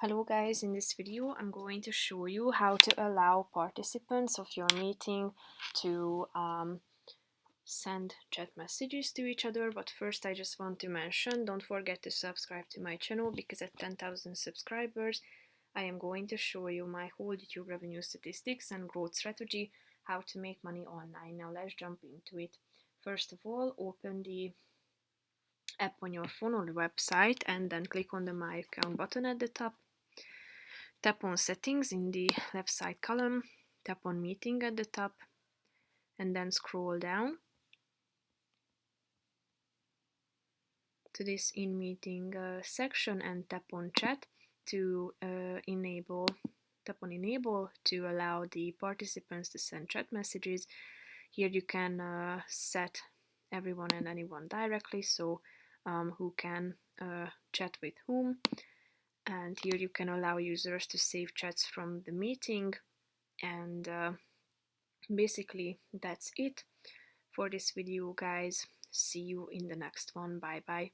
Hello guys, in this video I'm going to show you how to allow participants of your meeting to send chat messages to each other. But first I just want to mention, don't forget to subscribe to my channel, because at 10,000 subscribers I am going to show you my whole YouTube revenue statistics and growth strategy, how to make money online. Now let's jump into it. First of all, open the app on your phone or the website and then click on the My Account button at the top. Tap on Settings in the left side column, tap on Meeting at the top, and then scroll down to this In Meeting section and tap on Chat to enable to allow the participants to send chat messages. Here you can set everyone and anyone directly, so who can chat with whom. And here you can allow users to save chats from the meeting, and basically that's it for this video, guys. See you in the next one. Bye bye.